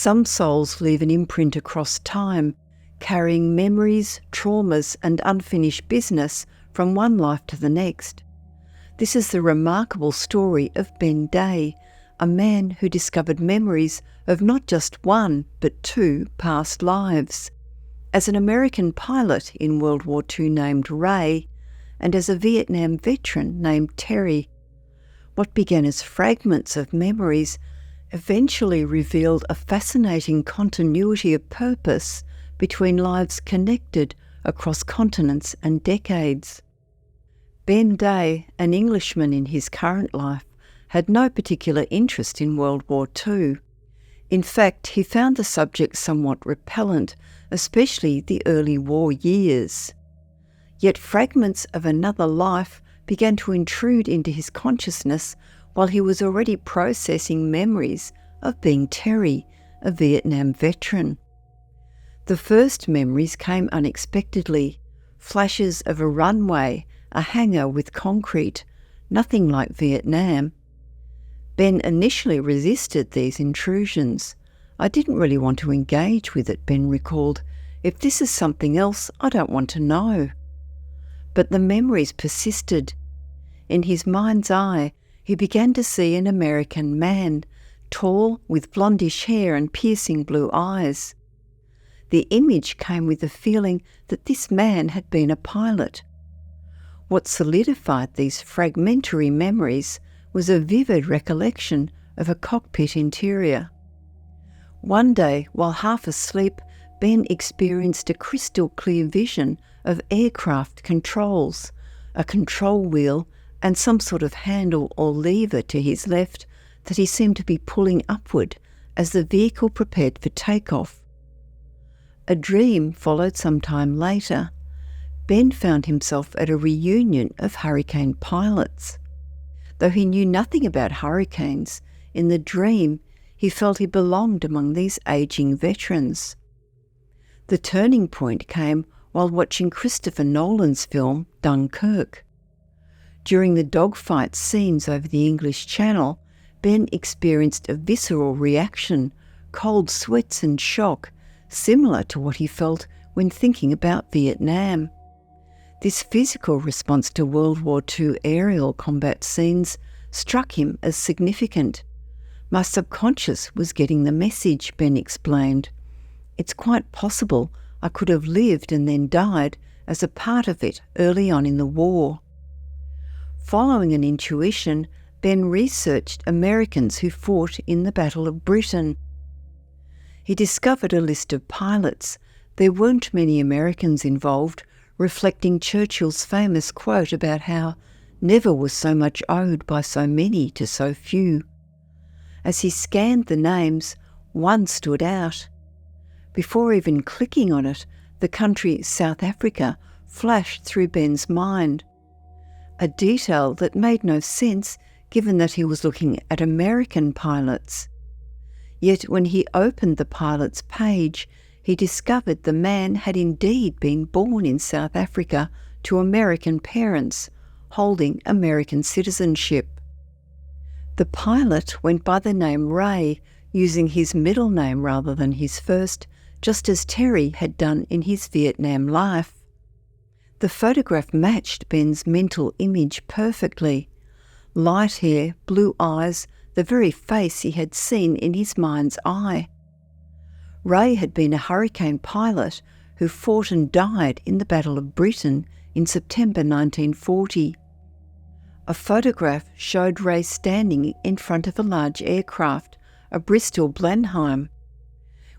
Some souls leave an imprint across time, carrying memories, traumas, and unfinished business from one life to the next. This is the remarkable story of Ben Day, a man who discovered memories of not just one but two past lives. As an American pilot in World War II named Ray, and as a Vietnam veteran named Terry. What began as fragments of memories eventually revealed a fascinating continuity of purpose between lives connected across continents and decades. Ben Day, an Englishman in his current life, had no particular interest in World War II. In fact, he found the subject somewhat repellent, especially the early war years. Yet fragments of another life began to intrude into his consciousness while he was already processing memories of being Terry, a Vietnam veteran. The first memories came unexpectedly, flashes of a runway, a hangar with concrete, nothing like Vietnam. Ben initially resisted these intrusions. "I didn't really want to engage with it," Ben recalled. "If this is something else, I don't want to know." But the memories persisted. In his mind's eye, he began to see an American man, tall, with blondish hair and piercing blue eyes. The image came with the feeling that this man had been a pilot. What solidified these fragmentary memories was a vivid recollection of a cockpit interior. One day, while half asleep, Ben experienced a crystal-clear vision of aircraft controls, a control wheel and some sort of handle or lever to his left that he seemed to be pulling upward as the vehicle prepared for takeoff. A dream followed some time later. Ben found himself at a reunion of hurricane pilots. Though he knew nothing about hurricanes, in the dream he felt he belonged among these aging veterans. The turning point came while watching Christopher Nolan's film Dunkirk. During the dogfight scenes over the English Channel, Ben experienced a visceral reaction, cold sweats and shock, similar to what he felt when thinking about Vietnam. This physical response to World War II aerial combat scenes struck him as significant. "My subconscious was getting the message," Ben explained. "It's quite possible I could have lived and then died as a part of it early on in the war." Following an intuition, Ben researched Americans who fought in the Battle of Britain. He discovered a list of pilots. There weren't many Americans involved, reflecting Churchill's famous quote about how never was so much owed by so many to so few. As he scanned the names, one stood out. Before even clicking on it, the country South Africa flashed through Ben's mind. A detail that made no sense given that he was looking at American pilots. Yet when he opened the pilot's page, he discovered the man had indeed been born in South Africa to American parents, holding American citizenship. The pilot went by the name Ray, using his middle name rather than his first, just as Terry had done in his Vietnam life. The photograph matched Ben's mental image perfectly. Light hair, blue eyes, the very face he had seen in his mind's eye. Ray had been a hurricane pilot who fought and died in the Battle of Britain in September 1940. A photograph showed Ray standing in front of a large aircraft, a Bristol Blenheim.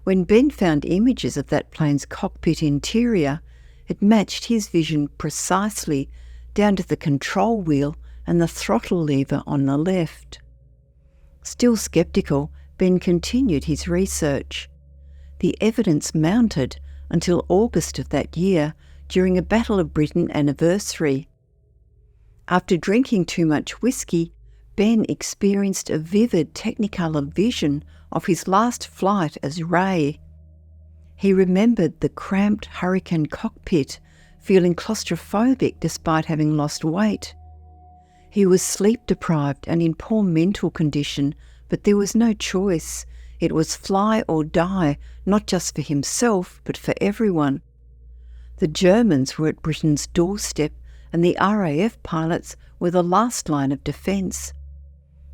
When Ben found images of that plane's cockpit interior, it matched his vision precisely, down to the control wheel and the throttle lever on the left. Still sceptical, Ben continued his research. The evidence mounted until August of that year during a Battle of Britain anniversary. After drinking too much whiskey, Ben experienced a vivid Technicolor vision of his last flight as Ray. He remembered the cramped Hurricane cockpit, feeling claustrophobic despite having lost weight. He was sleep-deprived and in poor mental condition, but there was no choice. It was fly or die, not just for himself, but for everyone. The Germans were at Britain's doorstep, and the RAF pilots were the last line of defence.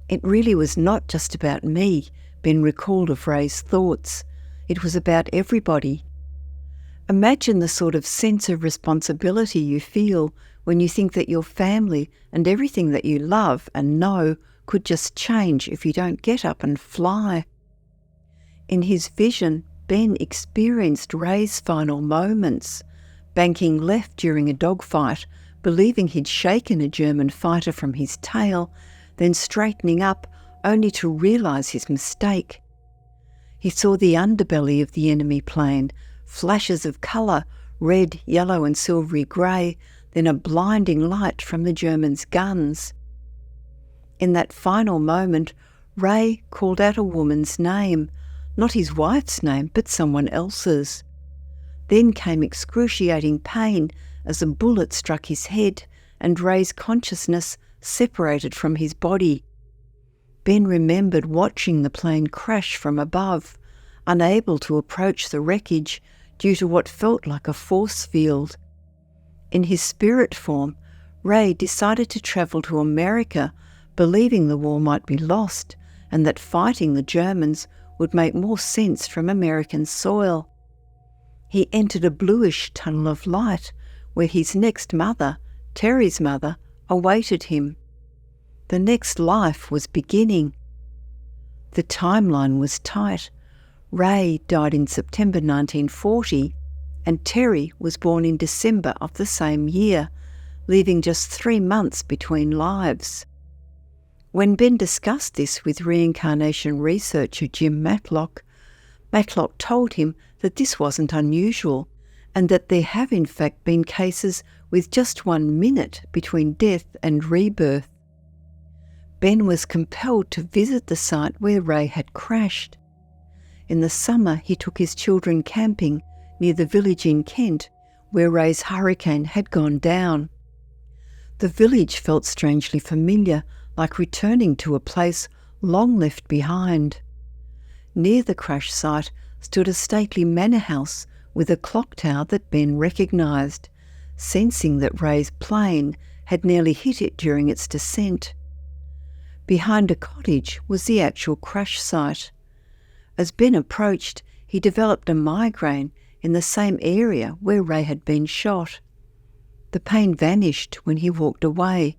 It really was not just about me, Ben recalled of Ray's thoughts. It was about everybody. Imagine the sort of sense of responsibility you feel when you think that your family and everything that you love and know could just change if you don't get up and fly. In his vision, Ben experienced Ray's final moments, banking left during a dogfight, believing he'd shaken a German fighter from his tail, then straightening up only to realise his mistake. He saw the underbelly of the enemy plane, flashes of colour, red, yellow and silvery grey, then a blinding light from the Germans' guns. In that final moment, Ray called out a woman's name, not his wife's name, but someone else's. Then came excruciating pain as a bullet struck his head and Ray's consciousness separated from his body. Ben remembered watching the plane crash from above, unable to approach the wreckage due to what felt like a force field. In his spirit form, Ray decided to travel to America, believing the war might be lost and that fighting the Germans would make more sense from American soil. He entered a bluish tunnel of light where his next mother, Terry's mother, awaited him. The next life was beginning. The timeline was tight. Ray died in September 1940 and Terry was born in December of the same year, leaving just 3 months between lives. When Ben discussed this with reincarnation researcher Jim Matlock, Matlock told him that this wasn't unusual and that there have in fact been cases with just 1 minute between death and rebirth. Ben was compelled to visit the site where Ray had crashed. In the summer, he took his children camping near the village in Kent where Ray's hurricane had gone down. The village felt strangely familiar, like returning to a place long left behind. Near the crash site stood a stately manor house with a clock tower that Ben recognised, sensing that Ray's plane had nearly hit it during its descent. Behind a cottage was the actual crash site. As Ben approached, he developed a migraine in the same area where Ray had been shot. The pain vanished when he walked away.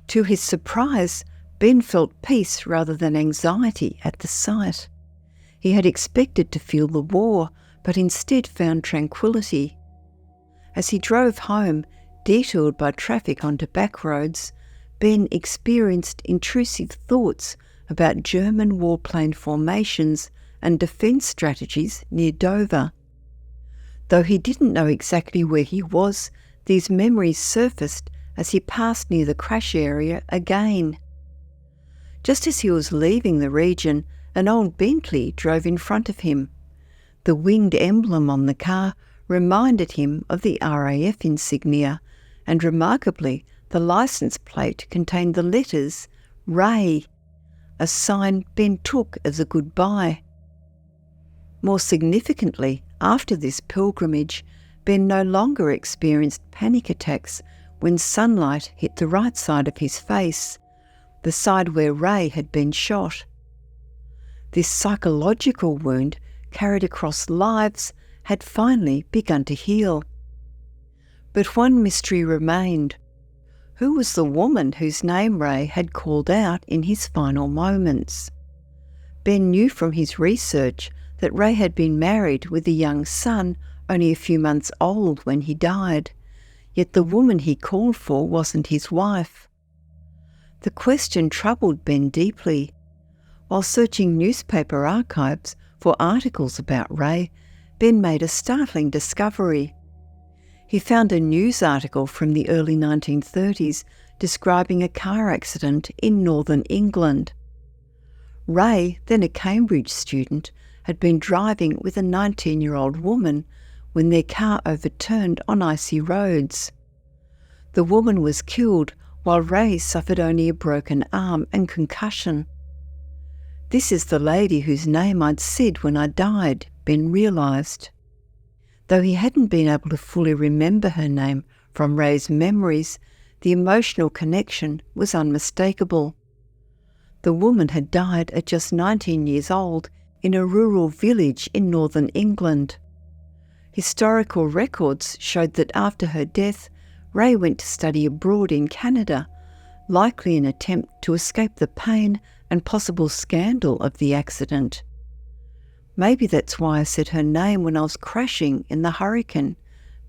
To his surprise, Ben felt peace rather than anxiety at the sight. He had expected to feel the war, but instead found tranquility. As he drove home, detoured by traffic onto back roads, Ben experienced intrusive thoughts about German warplane formations and defence strategies near Dover. Though he didn't know exactly where he was, these memories surfaced as he passed near the crash area again. Just as he was leaving the region, an old Bentley drove in front of him. The winged emblem on the car reminded him of the RAF insignia, and remarkably, the licence plate contained the letters Ray, a sign Ben took as a goodbye. More significantly, after this pilgrimage, Ben no longer experienced panic attacks when sunlight hit the right side of his face, the side where Ray had been shot. This psychological wound, carried across lives, had finally begun to heal. But one mystery remained. Who was the woman whose name Ray had called out in his final moments? Ben knew from his research that Ray had been married with a young son only a few months old when he died, yet the woman he called for wasn't his wife. The question troubled Ben deeply. While searching newspaper archives for articles about Ray, Ben made a startling discovery. He found a news article from the early 1930s describing a car accident in northern England. Ray, then a Cambridge student, had been driving with a 19-year-old woman when their car overturned on icy roads. The woman was killed while Ray suffered only a broken arm and concussion. This is the lady whose name I'd said when I died, Ben realised. Though he hadn't been able to fully remember her name from Ray's memories, the emotional connection was unmistakable. The woman had died at just 19 years old in a rural village in northern England. Historical records showed that after her death, Ray went to study abroad in Canada, likely in an attempt to escape the pain and possible scandal of the accident. Maybe that's why I said her name when I was crashing in the hurricane,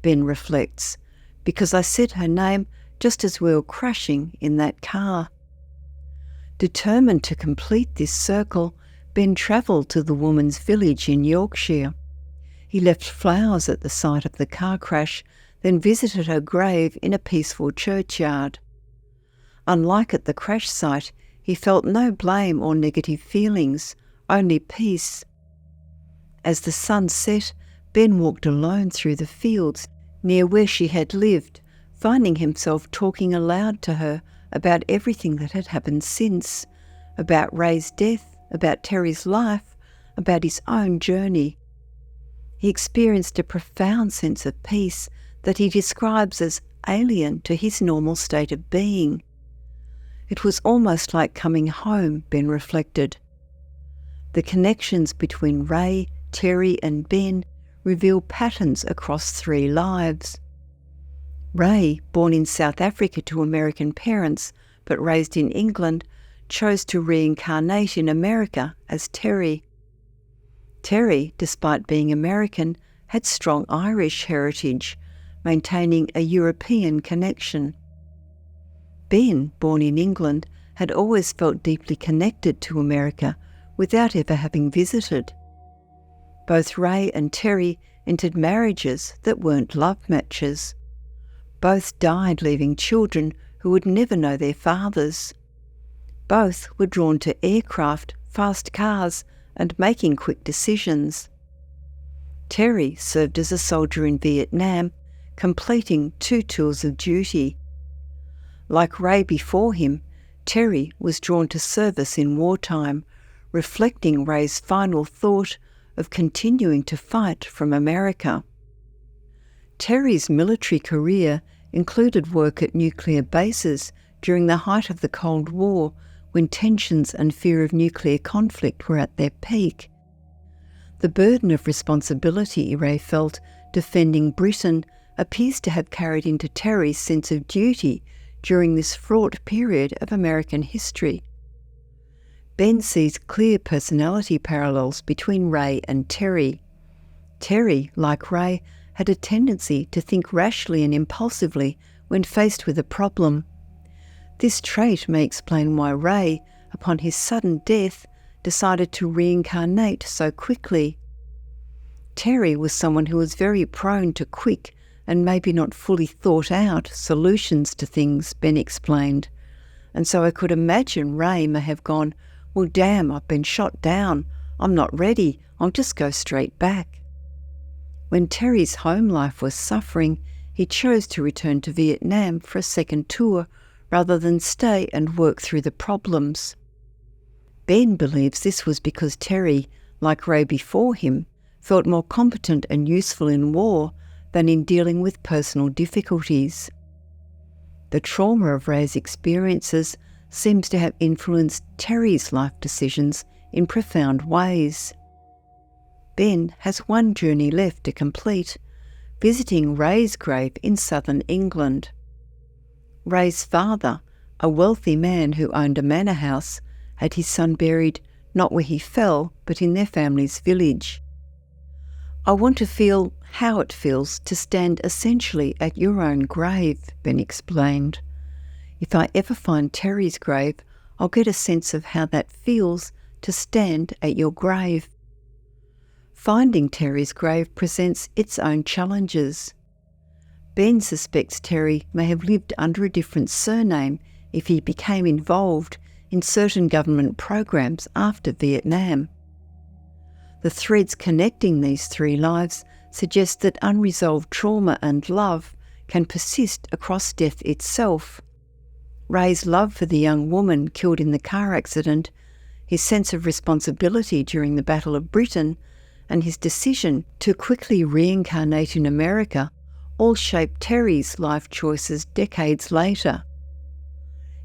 Ben reflects, because I said her name just as we were crashing in that car. Determined to complete this circle, Ben travelled to the woman's village in Yorkshire. He left flowers at the site of the car crash, then visited her grave in a peaceful churchyard. Unlike at the crash site, he felt no blame or negative feelings, only peace. As the sun set, Ben walked alone through the fields near where she had lived, finding himself talking aloud to her about everything that had happened since, about Ray's death, about Terry's life, about his own journey. He experienced a profound sense of peace that he describes as alien to his normal state of being. It was almost like coming home, Ben reflected. The connections between Ray, Terry and Ben reveal patterns across 3 lives. Ray, born in South Africa to American parents but raised in England, chose to reincarnate in America as Terry. Terry, despite being American, had strong Irish heritage, maintaining a European connection. Ben, born in England, had always felt deeply connected to America without ever having visited. Both Ray and Terry entered marriages that weren't love matches. Both died leaving children who would never know their fathers. Both were drawn to aircraft, fast cars, and making quick decisions. Terry served as a soldier in Vietnam, completing 2 tours of duty. Like Ray before him, Terry was drawn to service in wartime, reflecting Ray's final thought of continuing to fight from America. Terry's military career included work at nuclear bases during the height of the Cold War, when tensions and fear of nuclear conflict were at their peak. The burden of responsibility Ray felt defending Britain appears to have carried into Terry's sense of duty during this fraught period of American history. Ben sees clear personality parallels between Ray and Terry. Terry, like Ray, had a tendency to think rashly and impulsively when faced with a problem. This trait may explain why Ray, upon his sudden death, decided to reincarnate so quickly. Terry was someone who was very prone to quick and maybe not fully thought out solutions to things, Ben explained. And so I could imagine Ray may have gone, "Well, damn, I've been shot down. I'm not ready. I'll just go straight back." When Terry's home life was suffering, he chose to return to Vietnam for a second tour rather than stay and work through the problems. Ben believes this was because Terry, like Ray before him, felt more competent and useful in war than in dealing with personal difficulties. The trauma of Ray's experiences seems to have influenced Terry's life decisions in profound ways. Ben has one journey left to complete, visiting Ray's grave in southern England. Ray's father, a wealthy man who owned a manor house, had his son buried not where he fell, but in their family's village. "I want to feel how it feels to stand essentially at your own grave," Ben explained. "If I ever find Terry's grave, I'll get a sense of how that feels to stand at your grave." Finding Terry's grave presents its own challenges. Ben suspects Terry may have lived under a different surname if he became involved in certain government programs after Vietnam. The threads connecting these 3 lives suggest that unresolved trauma and love can persist across death itself. Ray's love for the young woman killed in the car accident, his sense of responsibility during the Battle of Britain, and his decision to quickly reincarnate in America all shaped Terry's life choices decades later.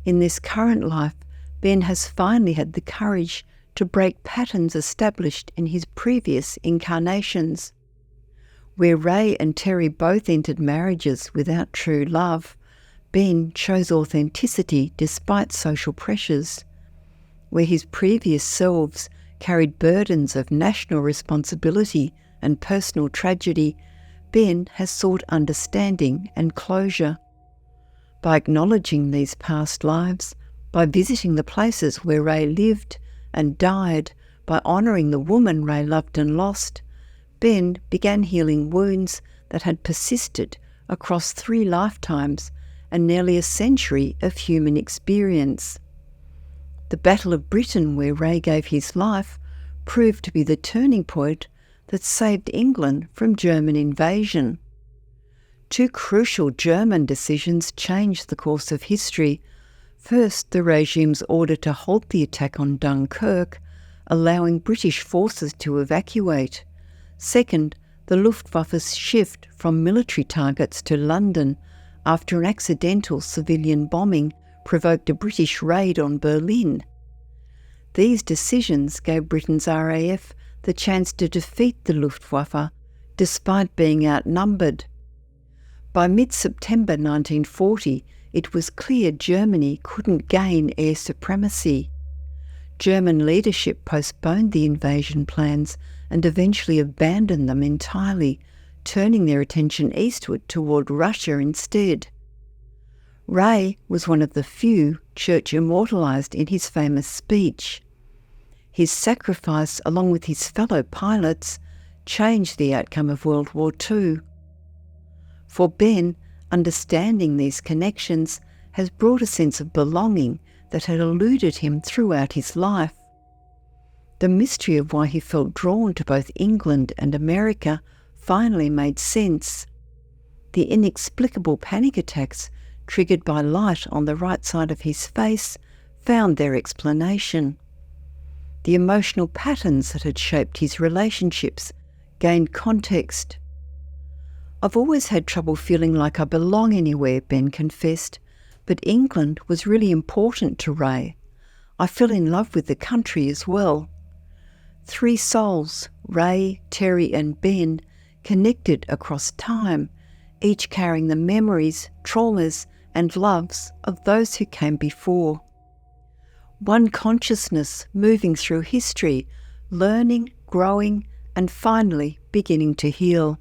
In this current life, Ben has finally had the courage to break patterns established in his previous incarnations. Where Ray and Terry both entered marriages without true love, Ben chose authenticity despite social pressures. Where his previous selves carried burdens of national responsibility and personal tragedy, Ben has sought understanding and closure. By acknowledging these past lives, by visiting the places where Ray lived and died, by honouring the woman Ray loved and lost, Ben began healing wounds that had persisted across 3 lifetimes and nearly a century of human experience. The Battle of Britain, where Ray gave his life, proved to be the turning point that saved England from German invasion. 2 crucial German decisions changed the course of history. First, the regime's order to halt the attack on Dunkirk, allowing British forces to evacuate. Second, the Luftwaffe's shift from military targets to London after an accidental civilian bombing provoked a British raid on Berlin. These decisions gave Britain's RAF the chance to defeat the Luftwaffe despite being outnumbered. By mid-September 1940, it was clear Germany couldn't gain air supremacy. German leadership postponed the invasion plans and eventually abandoned them entirely, turning their attention eastward toward Russia instead. Ray was one of the few Church immortalised in his famous speech. His sacrifice, along with his fellow pilots, changed the outcome of World War II. For Ben, understanding these connections has brought a sense of belonging that had eluded him throughout his life. The mystery of why he felt drawn to both England and America finally made sense. The inexplicable panic attacks triggered by light on the right side of his face found their explanation. The emotional patterns that had shaped his relationships gained context. "I've always had trouble feeling like I belong anywhere," Ben confessed, "but England was really important to Ray. I fell in love with the country as well." 3 souls, Ray, Terry and Ben, connected across time, each carrying the memories, traumas and loves of those who came before. One consciousness moving through history, learning, growing and finally beginning to heal.